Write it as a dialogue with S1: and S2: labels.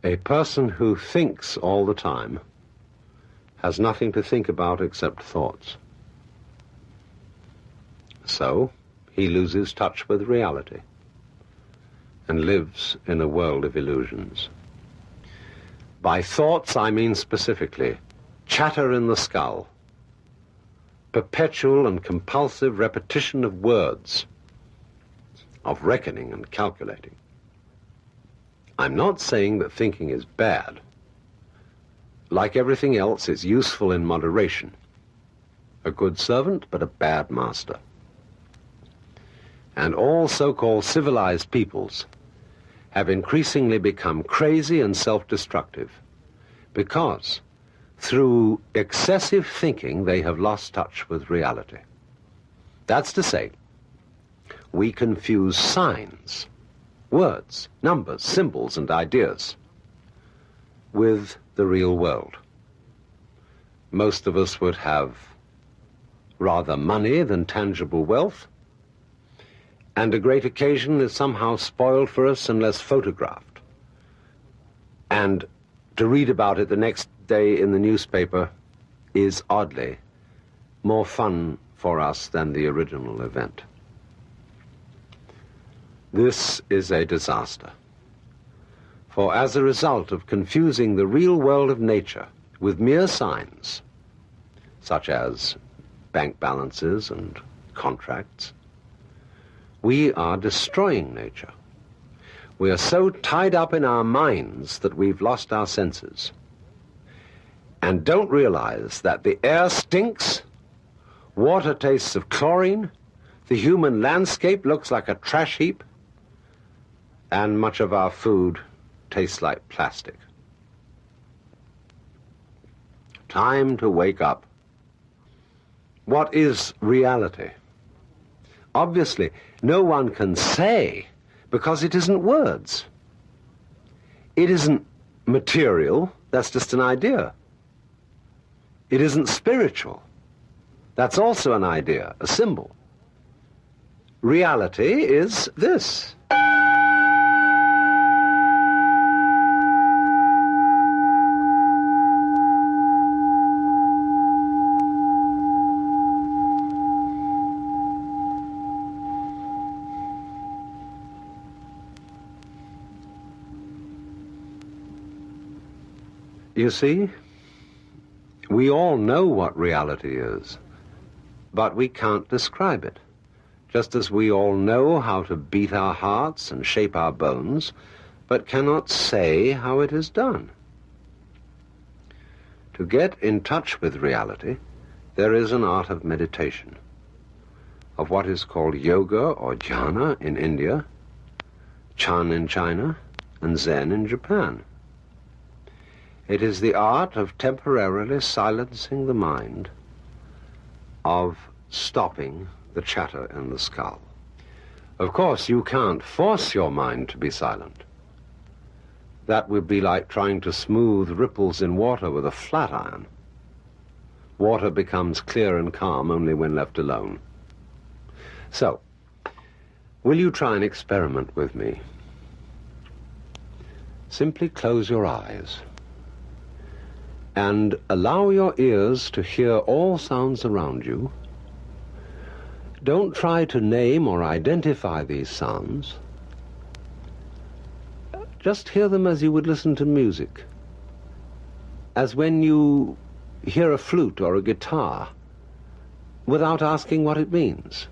S1: A person who thinks all the time has nothing to think about except thoughts. So he loses touch with reality and lives in a world of illusions. By thoughts, I mean specifically chatter in the skull, perpetual and compulsive repetition of words, of reckoning and calculating. I'm not saying that thinking is bad. Like everything else, it's useful in moderation. A good servant, but a bad master. And all so-called civilized peoples have increasingly become crazy and self-destructive because through excessive thinking they have lost touch with reality. That's to say, we confuse signs, words, numbers, symbols, and ideas with the real world. Most of us would have rather money than tangible wealth, and a great occasion is somehow spoiled for us unless photographed. And to read about it the next day in the newspaper is oddly more fun for us than the original event. This is a disaster. For as a result of confusing the real world of nature with mere signs, such as bank balances and contracts, we are destroying nature. We are so tied up in our minds that we've lost our senses and don't realize that the air stinks, water tastes of chlorine, the human landscape looks like a trash heap, and much of our food tastes like plastic. Time to wake up. What is reality? Obviously, no one can say, because it isn't words. It isn't material, that's just an idea. It isn't spiritual, that's also an idea, a symbol. Reality is this. You see, we all know what reality is, but we can't describe it, just as we all know how to beat our hearts and shape our bones, but cannot say how it is done. To get in touch with reality, there is an art of meditation, of what is called yoga or jhana in India, Chan in China, and Zen in Japan. It is the art of temporarily silencing the mind, of stopping the chatter in the skull. Of course, you can't force your mind to be silent. That would be like trying to smooth ripples in water with a flat iron. Water becomes clear and calm only when left alone. So, will you try an experiment with me? Simply close your eyes and allow your ears to hear all sounds around you. Don't try to name or identify these sounds. Just hear them as you would listen to music, as when you hear a flute or a guitar, without asking what it means.